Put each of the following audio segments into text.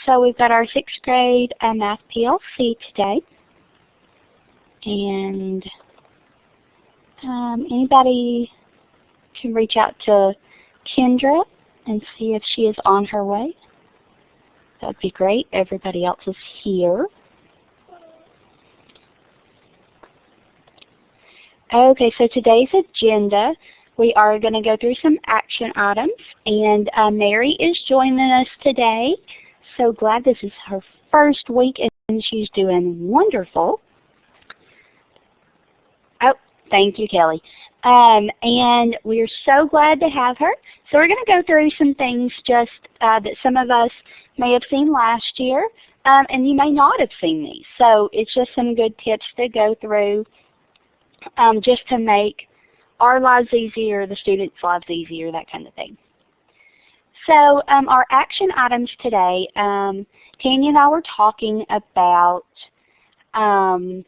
So we've got our 6th grade Math PLC today. And anybody can reach out to Kendra and see if she is on her way. That would be great. Everybody else is here. Okay, so today's agenda, we are going to go through some action items, and Mary is joining us today. So glad this is her first week, and she's doing wonderful. Oh, thank you, Kelly. And we're so glad to have her. So we're going to go through some things just that some of us may have seen last year, and you may not have seen these. So it's just some good tips to go through just to make our lives easier, the students' lives easier, that kind of thing. So our action items today, Tanya and I were talking about the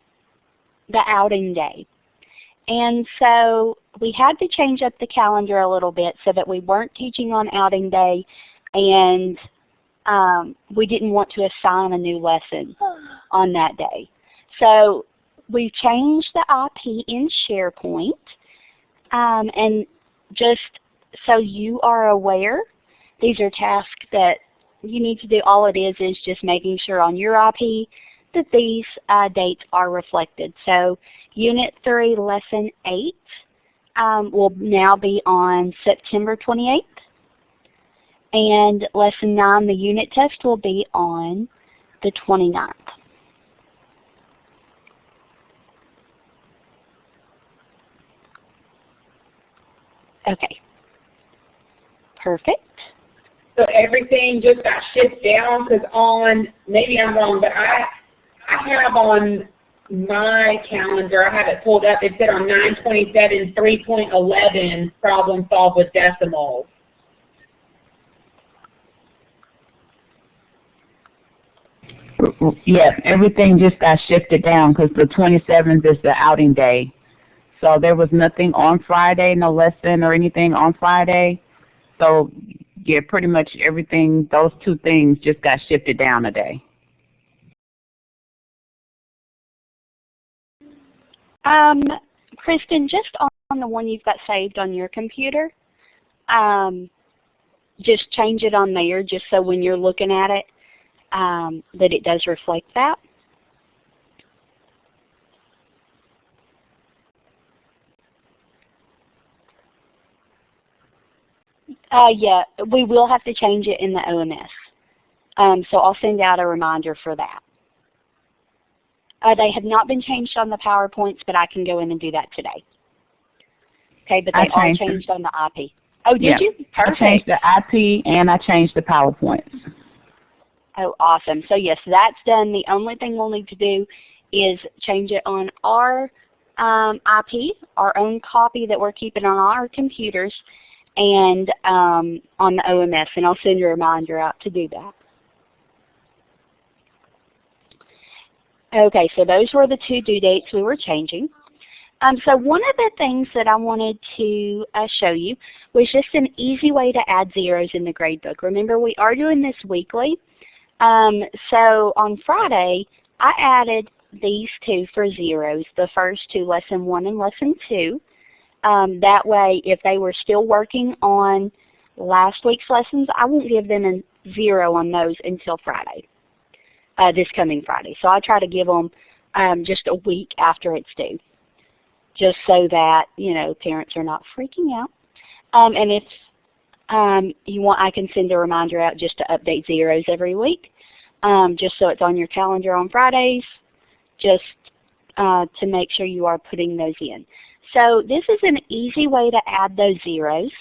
outing day. And so we had to change up the calendar a little bit so that we weren't teaching on outing day, and we didn't want to assign a new lesson on that day. So we've changed the IP in SharePoint, and just so you are aware, these are tasks that you need to do. All it is just making sure on your IP that these dates are reflected. So Unit 3, Lesson 8 will now be on September 28th, and Lesson 9, the unit test, will be on the 29th. Okay, perfect. So everything just got shipped down because on, maybe I'm wrong, but I have on my calendar, I have it pulled up, it said on 9/27, 3.11, problem solved with decimals. Yeah, everything just got shifted down because the 27th is the outing day. So there was nothing on Friday, no lesson or anything on Friday. So yeah, pretty much everything, those two things just got shifted down a day. Kristen, just on the one you've got saved on your computer, just change it on there just so when you're looking at it, that it does reflect that. Yeah, we will have to change it in the OMS. So I'll send out a reminder for that. They have not been changed on the PowerPoints, but I can go in and do that today. Okay, but they are changed on the IP. Oh, did you? Perfect. I changed the IP and I changed the PowerPoints. Oh, awesome. So yes, that's done. The only thing we'll need to do is change it on our IP, our own copy that we're keeping on our computers, and on the OMS, and I'll send a reminder out to do that. Okay, so those were the two due dates we were changing. So one of the things that I wanted to show you was just an easy way to add zeros in the gradebook. Remember, we are doing this weekly. So on Friday, I added these two for zeros, the first two, Lesson 1 and Lesson 2. That way, if they were still working on last week's lessons, I won't give them a 0 on those until Friday, this coming Friday. So I try to give them just a week after it's due, just so that, you know, parents are not freaking out. And if you want, I can send a reminder out just to update zeros every week, just so it's on your calendar on Fridays, just to make sure you are putting those in. So this is an easy way to add those zeros.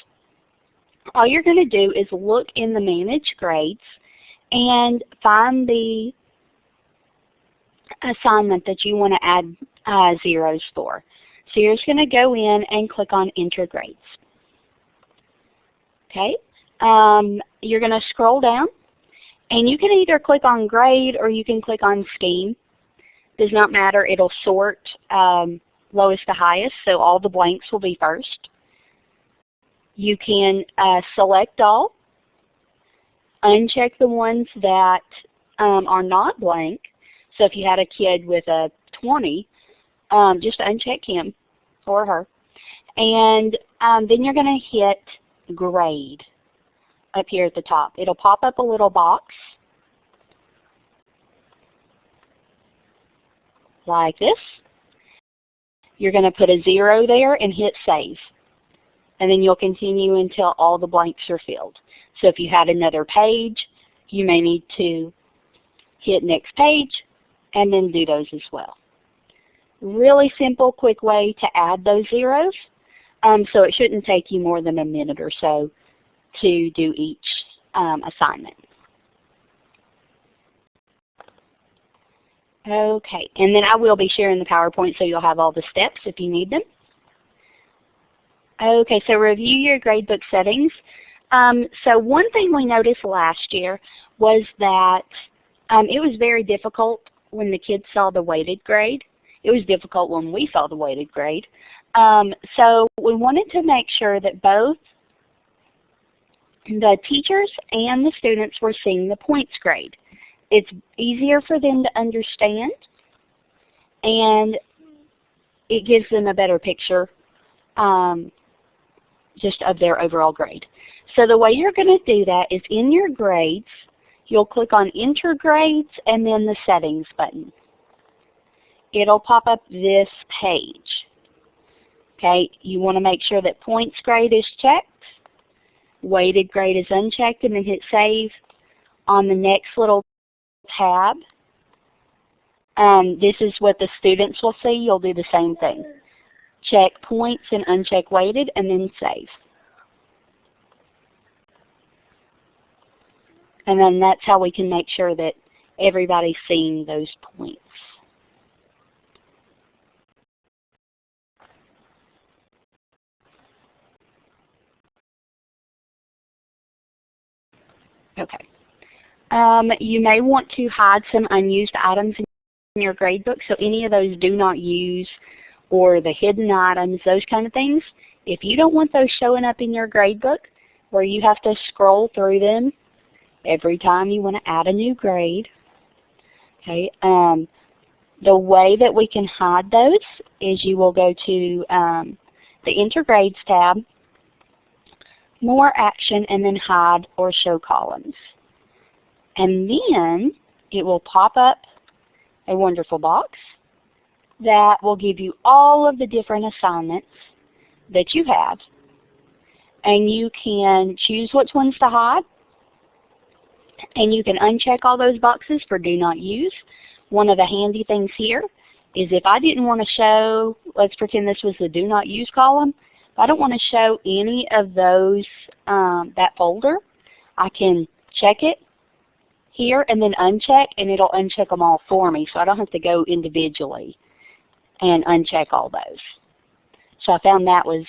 All you're going to do is look in the Manage Grades and find the assignment that you want to add zeros for. So you're just going to go in and click on Enter Grades. Okay, you're going to scroll down, and you can either click on Grade or you can click on Scheme. Does not matter. It'll sort lowest to highest, so all the blanks will be first. You can select all, uncheck the ones that are not blank. So if you had a kid with a 20, just uncheck him or her. And then you're going to hit grade up here at the top. It'll pop up a little box like this. You're going to put a 0 there and hit save. And then you'll continue until all the blanks are filled. So if you had another page, you may need to hit next page and then do those as well. Really simple, quick way to add those zeros. So it shouldn't take you more than a minute or so to do each assignment. Okay, and then I will be sharing the PowerPoint so you'll have all the steps if you need them. Okay, so review your gradebook settings. So one thing we noticed last year was that it was very difficult when the kids saw the weighted grade. It was difficult when we saw the weighted grade. So we wanted to make sure that both the teachers and the students were seeing the points grade. It's easier for them to understand, and it gives them a better picture just of their overall grade. So the way you're going to do that is in your grades, you'll click on Enter Grades and then the Settings button. It'll pop up this page. Okay, you want to make sure that points grade is checked, weighted grade is unchecked, and then hit Save. On the next little tab, this is what the students will see. You'll do the same thing. Check points and uncheck weighted and then save. And then that's how we can make sure that everybody's seeing those points. Okay. You may want to hide some unused items in your gradebook, so any of those do not use or the hidden items, those kind of things. If you don't want those showing up in your gradebook where you have to scroll through them every time you want to add a new grade, okay, the way that we can hide those is you will go to the Enter Grades tab, More Action, and then Hide or Show Columns. And then it will pop up a wonderful box that will give you all of the different assignments that you have. And you can choose which ones to hide. And you can uncheck all those boxes for Do Not Use. One of the handy things here is if I didn't want to show, let's pretend this was the Do Not Use column. If I don't want to show any of those, that folder, I can check it here and then uncheck, and it'll uncheck them all for me, so I don't have to go individually and uncheck all those. So I found that was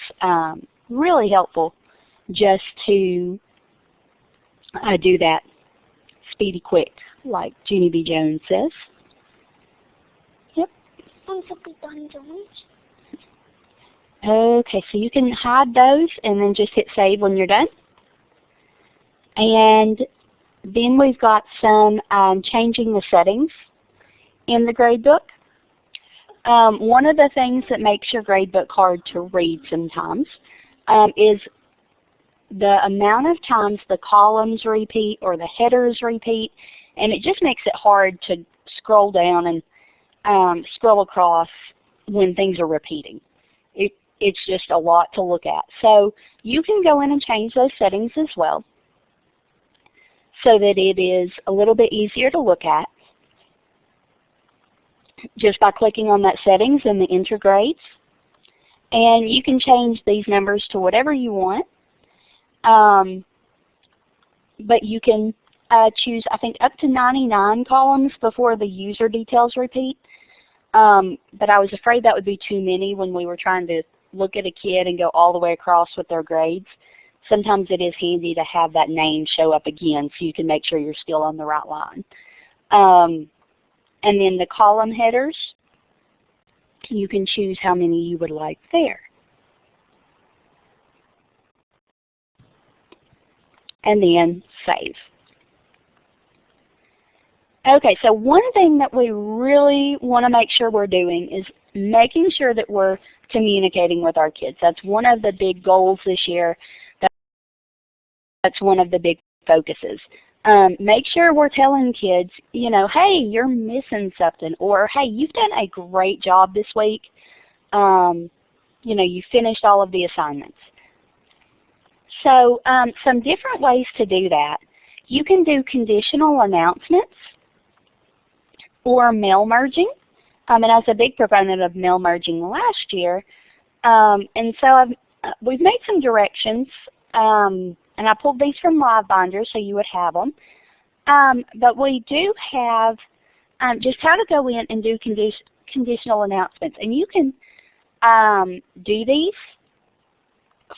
really helpful just to do that speedy quick, like Jeannie B. Jones says. Yep. Okay, so you can hide those and then just hit Save when you're done. And then we've got some changing the settings in the gradebook. One of the things that makes your gradebook hard to read sometimes is the amount of times the columns repeat or the headers repeat, and it just makes it hard to scroll down and scroll across when things are repeating. It's just a lot to look at. So you can go in and change those settings as well, so that it is a little bit easier to look at just by clicking on that settings and the Enter Grades. And you can change these numbers to whatever you want. But you can choose, I think, up to 99 columns before the user details repeat. But I was afraid that would be too many when we were trying to look at a kid and go all the way across with their grades. Sometimes it is handy to have that name show up again so you can make sure you're still on the right line. And then the column headers, you can choose how many you would like there. And then save. Okay, so one thing that we really want to make sure we're doing is making sure that we're communicating with our kids. That's one of the big goals this year. That's one of the big focuses. Make sure we're telling kids, you know, hey, you're missing something, or hey, you've done a great job this week. You know, you finished all of the assignments. So some different ways to do that. You can do conditional announcements or mail merging. And I was a big proponent of mail merging last year. And so we've made some directions. And I pulled these from Live Binder so you would have them. But we do have just how to go in and do conditional announcements. And you can do these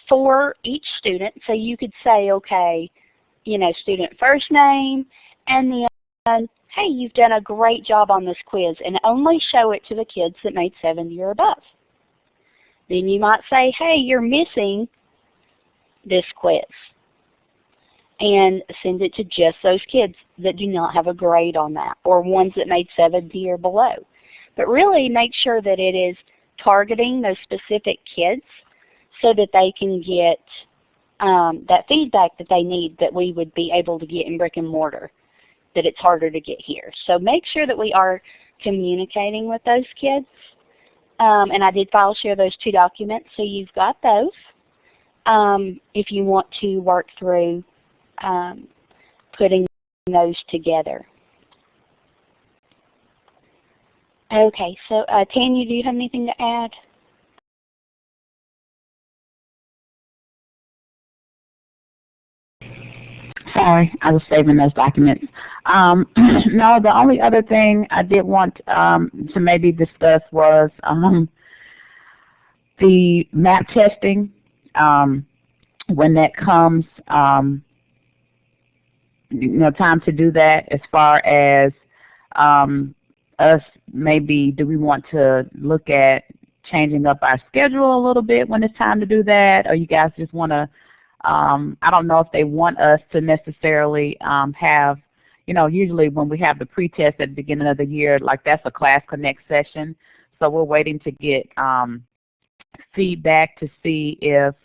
for each student. So you could say, okay, you know, student first name, and then, hey, you've done a great job on this quiz, and only show it to the kids that made 70 or above. Then you might say, hey, you're missing this quiz, and send it to just those kids that do not have a grade on that, or ones that made 70 or below. But really make sure that it is targeting those specific kids so that they can get that feedback that they need that we would be able to get in brick and mortar, that it's harder to get here. So make sure that we are communicating with those kids. And I did file share those 2 documents, so you've got those if you want to work through putting those together. Okay, so Tanya, do you have anything to add? Sorry, I was saving those documents. No, the only other thing I did want to maybe discuss was the map testing. When that comes, you know, time to do that, as far as us maybe, do we want to look at changing up our schedule a little bit when it's time to do that, or you guys just want to, I don't know if they want us to necessarily have, you know, usually when we have the pre-test at the beginning of the year, like that's a class connect session, so we're waiting to get feedback to see if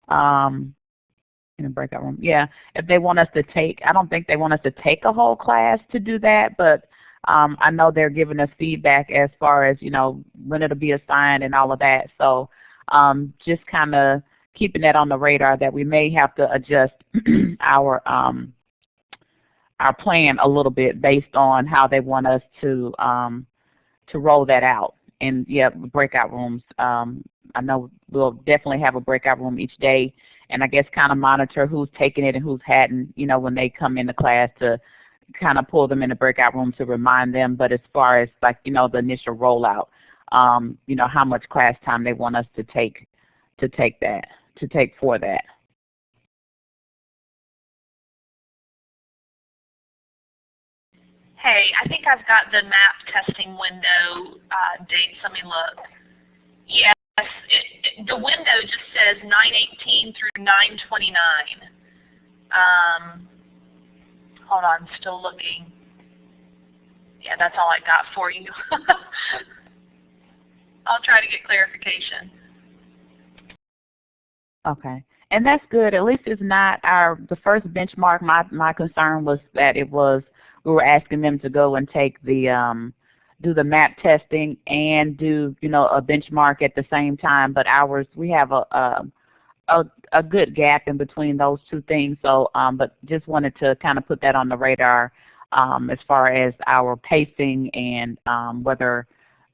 in a breakout room, yeah, if they want us to take, I don't think they want us to take a whole class to do that, but I know they're giving us feedback as far as, you know, when it'll be assigned and all of that. So just kind of keeping that on the radar that we may have to adjust our plan a little bit based on how they want us to roll that out. And yeah, breakout rooms. I know we'll definitely have a breakout room each day, and I guess kind of monitor who's taking it and who's hadn't, you know, when they come into class, to kind of pull them in the breakout room to remind them. But as far as, like, you know, the initial rollout, you know, how much class time they want us to take for that. Hey, I think I've got the map testing window dates. Let me look. Yes, the window just says 9/18 through 9/29. Hold on, still looking. Yeah, that's all I got for you. I'll try to get clarification. Okay, and that's good. At least it's not the first benchmark. My concern was that we were asking them to go and take the do the map testing and do, you know, a benchmark at the same time. But ours, we have a good gap in between those 2 things. So, but just wanted to kind of put that on the radar as far as our pacing and whether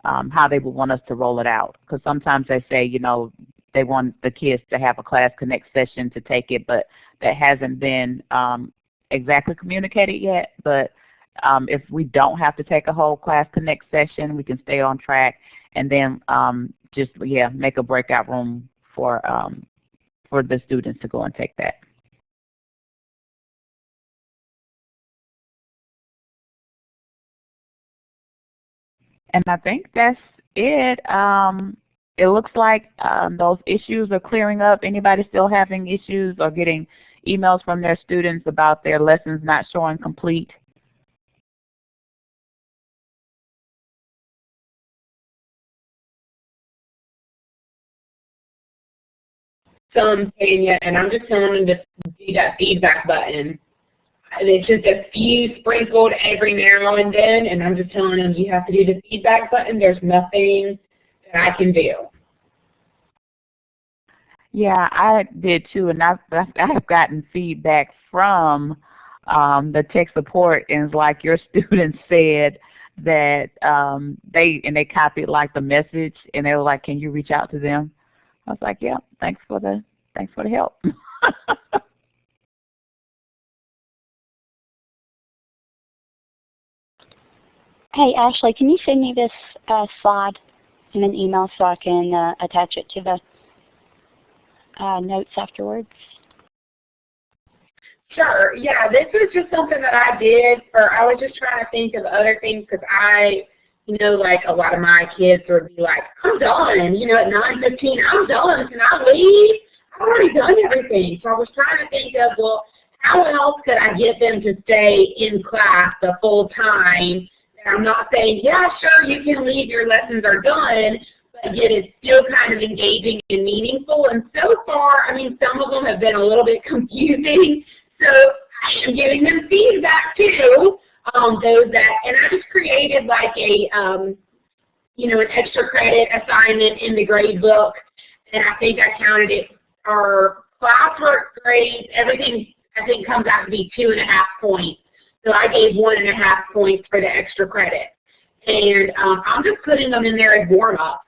how they would want us to roll it out. Because sometimes they say, you know, they want the kids to have a class connect session to take it, but that hasn't been exactly communicated yet. But if we don't have to take a whole class connect session, we can stay on track, and then just, yeah, make a breakout room for the students to go and take that. And I think that's it. It looks like those issues are clearing up. Anybody still having issues or getting emails from their students about their lessons not showing complete? some, Tanya, and I'm just telling them to do that feedback button. And it's just a few sprinkled every now and then, and I'm just telling them you have to do the feedback button. There's nothing that I can do. Yeah, I did too, and I've gotten feedback from the tech support, and it's like your students said that they copied like the message, and they were like, "Can you reach out to them?" I was like, "Yeah, thanks for the help." Hey, Ashley, can you send me this slide in an email so I can attach it to the notes afterwards? Sure. Yeah, this was just something that I did, or I was just trying to think of other things because like a lot of my kids would be like, I'm done, at 9:15, I'm done, can I leave? I've already done everything. So I was trying to think of, well, how else could I get them to stay in class the full time? And I'm not saying, yeah, sure, you can leave, your lessons are done, but yet it's still kind of engaging and meaningful. And so far, some of them have been a little bit confusing, so I am giving them feedback too. And I just created like a, an extra credit assignment in the grade book, and I think I counted it, our classwork grades, everything I think comes out to be 2.5 points. So I gave 1.5 points for the extra credit. And I'm just putting them in there as warm-up.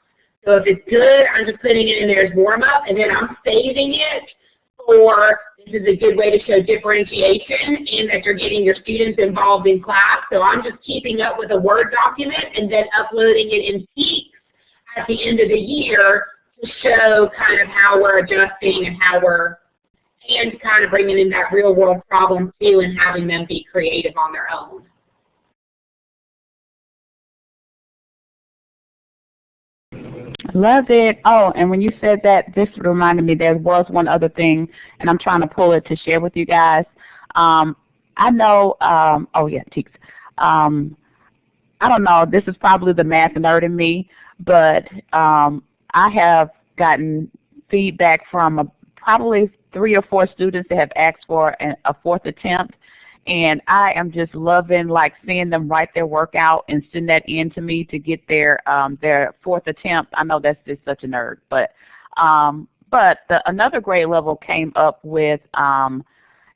So if it's good, I'm just putting it in there as warm-up, and then I'm saving it for, this is a good way to show differentiation and that you're getting your students involved in class. So I'm just keeping up with a Word document and then uploading it in Peaks at the end of the year to show kind of how we're adjusting and and kind of bringing in that real world problem too and having them be creative on their own. Love it. Oh, and when you said that, this reminded me there was one other thing, and I'm trying to pull it to share with you guys. I know, oh yeah, Teeks. I don't know, this is probably the math nerd in me, but I have gotten feedback from probably 3 or 4 students that have asked for a 4th attempt, and I am just loving seeing them write their work out and send that in to me to get their 4th attempt. I know that's just such a nerd, but another grade level came up with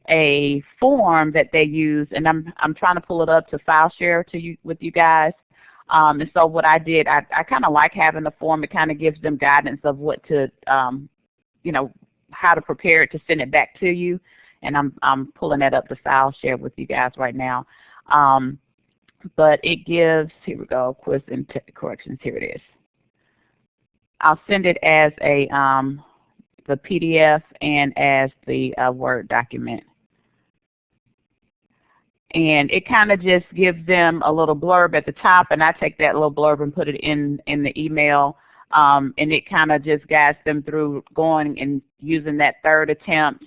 a form that they use, and I'm trying to pull it up to file share with you guys. And so what I did, I kind of like having the form. It kind of gives them guidance of what to how to prepare it to send it back to you, and I'm pulling that up to file share with you guys right now. But it gives, here we go, quiz and corrections. Here it is. I'll send it as the PDF and as the Word document. And it kind of just gives them a little blurb at the top, and I take that little blurb and put it in the email. And it kind of just guides them through going and using that 3rd attempt.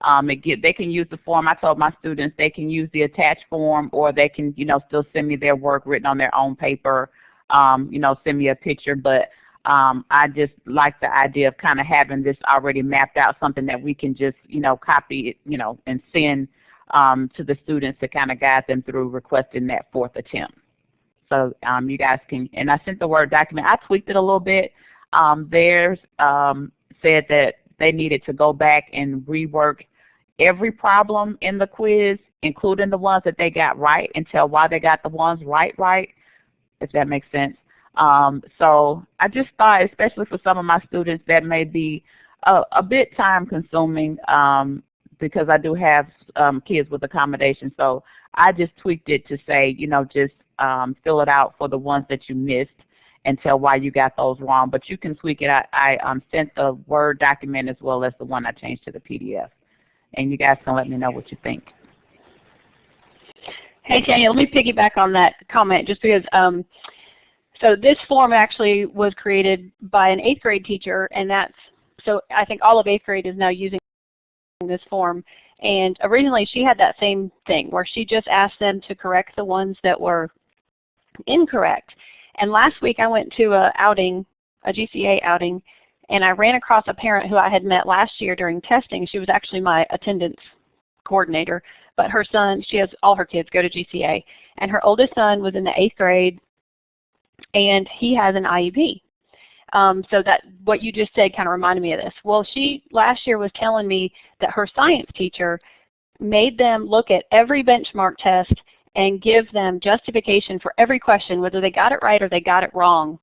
They can use the form. I told my students they can use the attached form, or they can, still send me their work written on their own paper, send me a picture. But I just like the idea of kind of having this already mapped out, something that we can just, copy it, and send to the students to kind of guide them through requesting that 4th attempt. So you guys can, and I sent the Word document. I tweaked it a little bit. Theirs said that they needed to go back and rework every problem in the quiz, including the ones that they got right, and tell why they got the ones right, if that makes sense. So I just thought, especially for some of my students, that may be a bit time consuming because I do have kids with accommodations. So I just tweaked it to say, just fill it out for the ones that you missed and tell why you got those wrong. But you can tweak it. I sent the Word document as well as the one I changed to the PDF. And you guys can let me know what you think. Hey, Tanya, let me piggyback on that comment just because so this form actually was created by an 8th grade teacher, and so I think all of 8th grade is now using this form. And originally she had that same thing where she just asked them to correct the ones that were incorrect. And last week I went to a GCA outing, And I ran across a parent who I had met last year during testing. She was actually my attendance coordinator, but her son, she has all her kids go to GCA, and her oldest son was in the 8th grade, and he has an IEP. So that what you just said kind of reminded me of this. Well, she last year was telling me that her science teacher made them look at every benchmark test and give them justification for every question, whether they got it right or they got it wrong.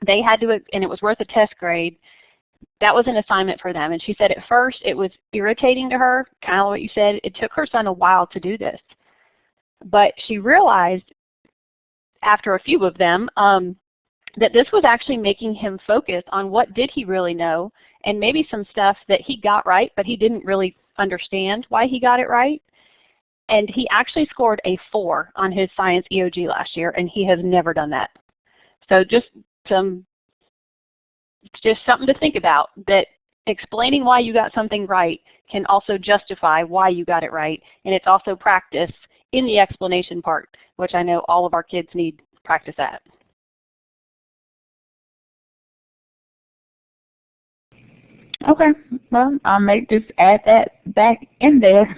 They had to, and it was worth a test grade. That was an assignment for them. And she said at first it was irritating to her, kind of what you said. It took her son a while to do this. But she realized after a few of them that this was actually making him focus on what did he really know, and maybe some stuff that he got right, but he didn't really understand why he got it right. And he actually scored a 4 on his science EOG last year, and he has never done that. So just something to think about, that explaining why you got something right can also justify why you got it right, and it's also practice in the explanation part, which I know all of our kids need practice at. Okay, well, I'll just add that back in there.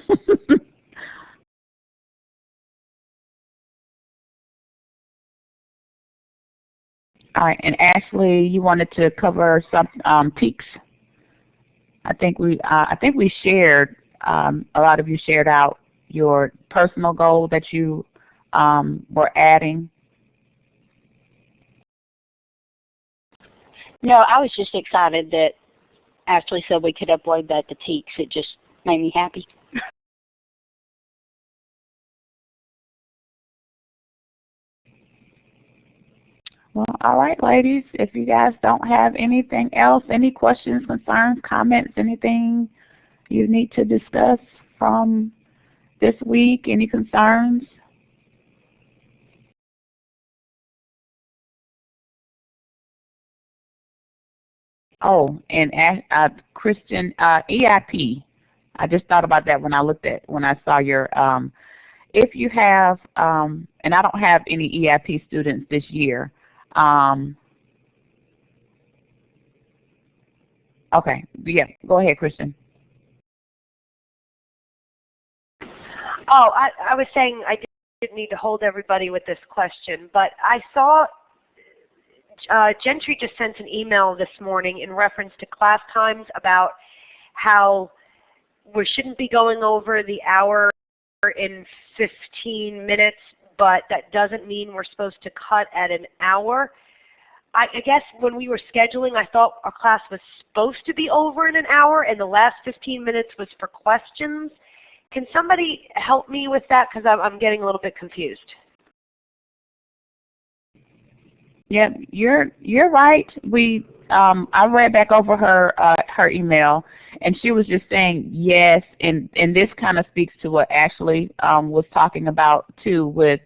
All right, and Ashley, you wanted to cover some peaks. I think we shared, a lot of you shared out your personal goal that you were adding. No, I was just excited that Ashley said we could upload that to Peaks. It just made me happy. Well, all right, ladies, if you guys don't have anything else, any questions, concerns, comments, anything you need to discuss from this week, any concerns? Oh, and Christian, EIP. I just thought about that when I saw your, if you have, and I don't have any EIP students this year. Okay, yeah, go ahead, Christian. Oh, I was saying I didn't need to hold everybody with this question, but I saw Gentry just sent an email this morning in reference to class times about how we shouldn't be going over the hour in 15 minutes, but that doesn't mean we're supposed to cut at an hour. I guess when we were scheduling, I thought our class was supposed to be over in an hour and the last 15 minutes was for questions. Can somebody help me with that, because I'm getting a little bit confused? Yeah, you're right. I read back over her email, and she was just saying yes, and this kind of speaks to what Ashley was talking about too, with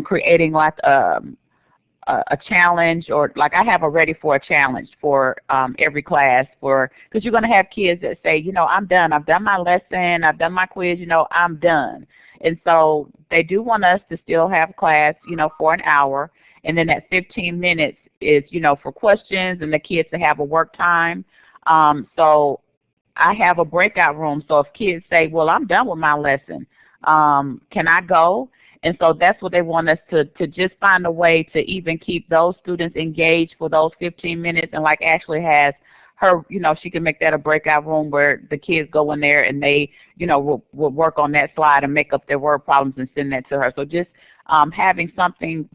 creating like a challenge, or like I have a ready for a challenge for every class, because you're going to have kids that say, you know, I'm done. I've done my lesson. I've done my quiz. You know, I'm done. And so they do want us to still have class, you know, for an hour. And then that 15 minutes is, you know, for questions and the kids to have a work time. So I have a breakout room. So if kids say, well, I'm done with my lesson, can I go? And so that's what they want us to just find a way to even keep those students engaged for those 15 minutes. And like Ashley has her, you know, she can make that a breakout room where the kids go in there and they, you know, will work on that slide and make up their word problems and send that to her. So just having something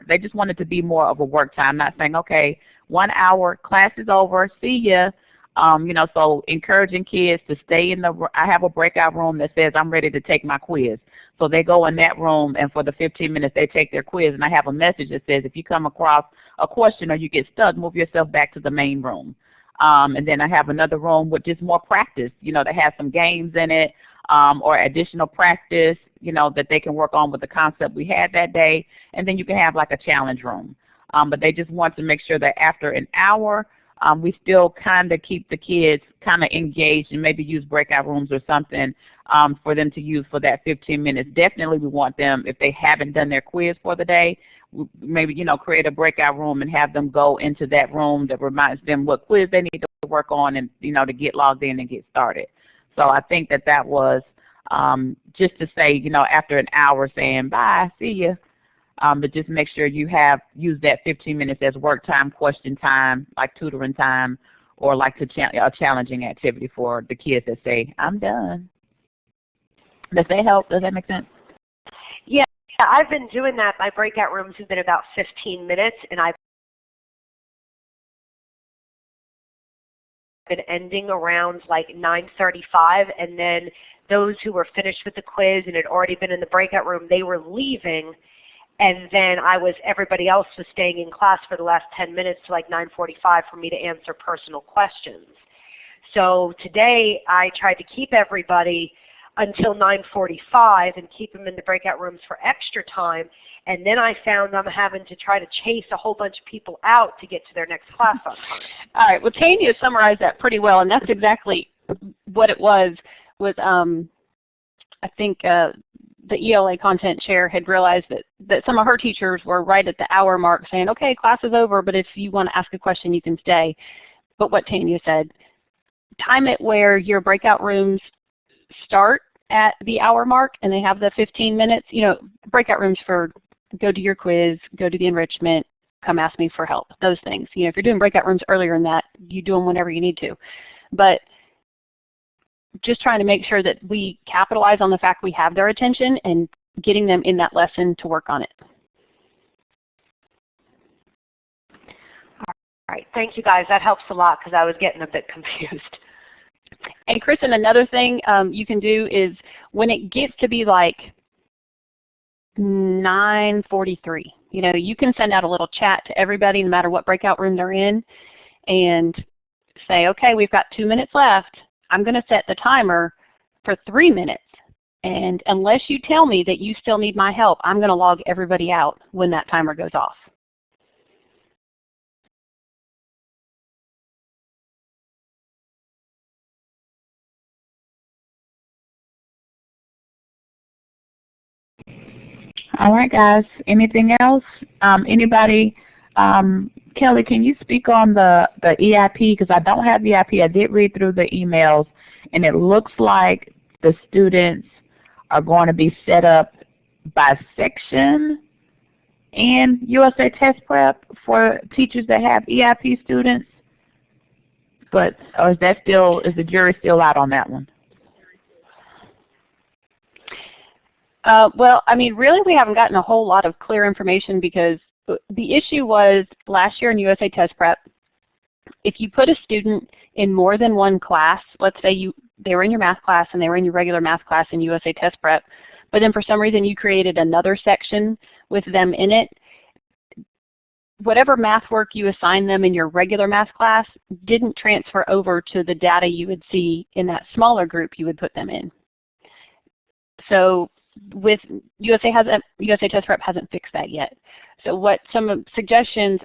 they just want it to be more of a work time, not saying, okay, 1 hour, class is over, see ya. You know, so encouraging kids to stay I have a breakout room that says I'm ready to take my quiz. So they go in that room, and for the 15 minutes they take their quiz, and I have a message that says if you come across a question or you get stuck, move yourself back to the main room. And then I have another room with just more practice, you know, that has some games in it, or additional practice, you know, that they can work on with the concept we had that day. And then you can have like a challenge room. But they just want to make sure that after an hour, we still kind of keep the kids kind of engaged and maybe use breakout rooms or something for them to use for that 15 minutes. Definitely we want them, if they haven't done their quiz for the day, maybe, create a breakout room and have them go into that room that reminds them what quiz they need to work on and, to get logged in and get started. So I think that was just to say, after an hour saying, bye, see you. But just make sure you use that 15 minutes as work time, question time, like tutoring time, or like a challenging activity for the kids that say, I'm done. Does that help? Does that make sense? Yeah, I've been doing that. My breakout rooms have been about 15 minutes, and I've been ending around like 9:35, and then those who were finished with the quiz and had already been in the breakout room, they were leaving. And then everybody else was staying in class for the last 10 minutes to like 9:45 for me to answer personal questions. So today I tried to keep everybody until 9:45 and keep them in the breakout rooms for extra time. And then I found I'm having to try to chase a whole bunch of people out to get to their next class on time. All right. Well, Tanya summarized that pretty well, and that's exactly what it was. I think the ELA content chair had realized that some of her teachers were right at the hour mark saying, okay, class is over, but if you want to ask a question, you can stay. But what Tanya said, time it where your breakout rooms start at the hour mark and they have the 15 minutes. Breakout rooms for go to your quiz, go to the enrichment, come ask me for help, those things. If you're doing breakout rooms earlier than that, you do them whenever you need to. But just trying to make sure that we capitalize on the fact we have their attention and getting them in that lesson to work on it. All right, thank you guys. That helps a lot because I was getting a bit confused. And Kristen, another thing you can do is when it gets to be like 9:43, you can send out a little chat to everybody no matter what breakout room they're in and say, okay, we've got 2 minutes left. I'm going to set the timer for 3 minutes. And unless you tell me that you still need my help, I'm going to log everybody out when that timer goes off. All right, guys. Anything else? Anybody? Kelly, can you speak on the EIP? Because I don't have the EIP. I did read through the emails, and it looks like the students are going to be set up by section and USA Test Prep for teachers that have EIP students. But or is the jury still out on that one? Well, really we haven't gotten a whole lot of clear information because the issue was last year in USA Test Prep, if you put a student in more than one class, let's say they were in your math class and they were in your regular math class in USA Test Prep, but then for some reason you created another section with them in it, whatever math work you assigned them in your regular math class didn't transfer over to the data you would see in that smaller group you would put them in. So with USA Test Prep hasn't fixed that yet. So what some suggestions,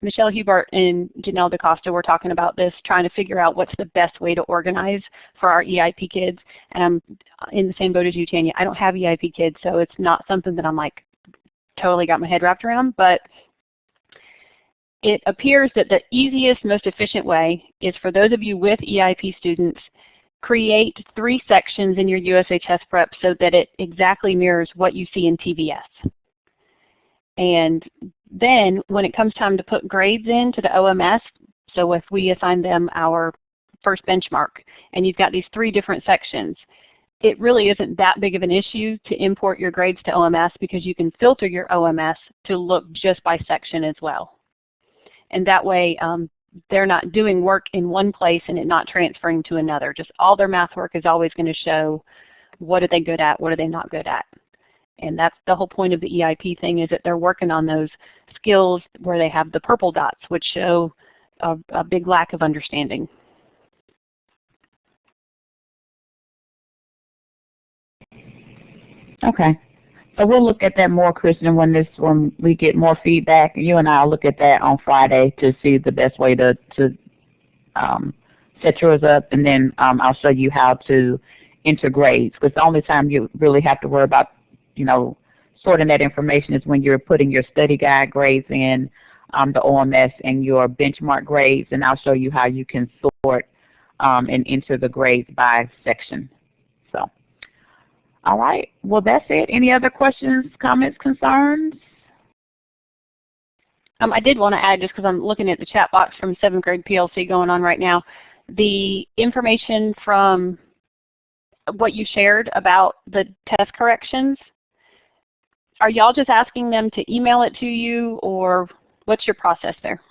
Michelle Hubert and Janelle DaCosta were talking about this, trying to figure out what's the best way to organize for our EIP kids. And I'm in the same boat as you, Tanya. I don't have EIP kids, so it's not something that I'm like totally got my head wrapped around. But it appears that the easiest, most efficient way is for those of you with EIP students, create 3 sections in your USA Test Prep so that it exactly mirrors what you see in TVS. And then when it comes time to put grades into the OMS, so if we assign them our first benchmark and you've got these 3 different sections, it really isn't that big of an issue to import your grades to OMS because you can filter your OMS to look just by section as well. And that way they're not doing work in one place and it not transferring to another. Just all their math work is always going to show what are they good at, what are they not good at. And that's the whole point of the EIP thing, is that they're working on those skills where they have the purple dots, which show a big lack of understanding. Okay. So we'll look at that more, Christian, when we get more feedback. You and I will look at that on Friday to see the best way to set yours up, and then I'll show you how to enter grades. Because the only time you really have to worry about, sorting that information is when you're putting your study guide grades in, the OMS, and your benchmark grades, and I'll show you how you can sort and enter the grades by section. So, all right. Well, that's it. Any other questions, comments, concerns? I did want to add, just because I'm looking at the chat box from 7th grade PLC going on right now, the information from what you shared about the test corrections, are y'all just asking them to email it to you, or what's your process there?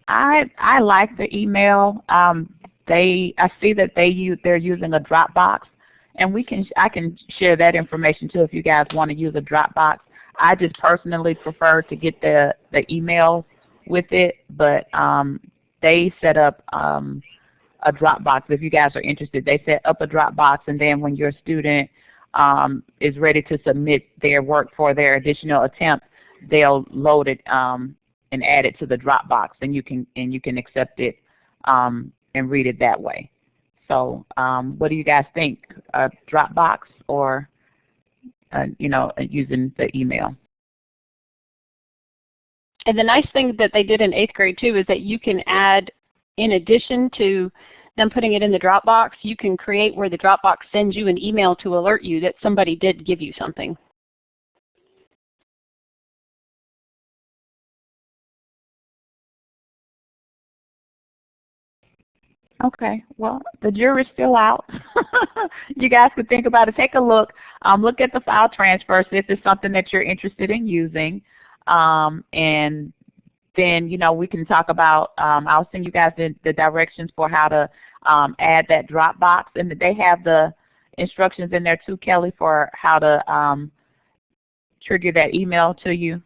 I like the email. I see that they're using a Dropbox, and I can share that information too if you guys want to use a Dropbox. I just personally prefer to get the email with it, but they set up a Dropbox. If you guys are interested, they set up a Dropbox, and then when your student is ready to submit their work for their additional attempt, they'll load it and add it to the Dropbox, and you can accept it and read it that way. So what do you guys think? A Dropbox or using the email? And the nice thing that they did in 8th grade too is that you can add, in addition to them putting it in the Dropbox, you can create where the Dropbox sends you an email to alert you that somebody did give you something. Okay, well, the jury's still out. You guys could think about it. Take a look. Look at the file transfer, see if it's something that you're interested in using. And then, we can talk about, I'll send you guys the directions for how to add that Dropbox. And they have the instructions in there too, Kelly, for how to trigger that email to you.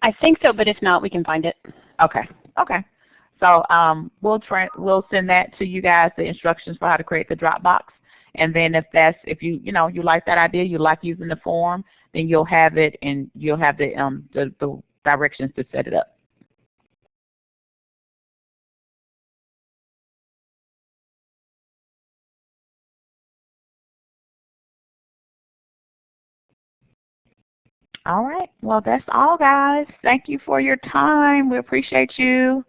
I think so, but if not, we can find it. Okay. Okay. So we'll send that to you guys, the instructions for how to create the Dropbox. And then if you like that idea, you like using the form, then you'll have it, and you'll have the directions to set it up. All right. Well, that's all, guys. Thank you for your time. We appreciate you.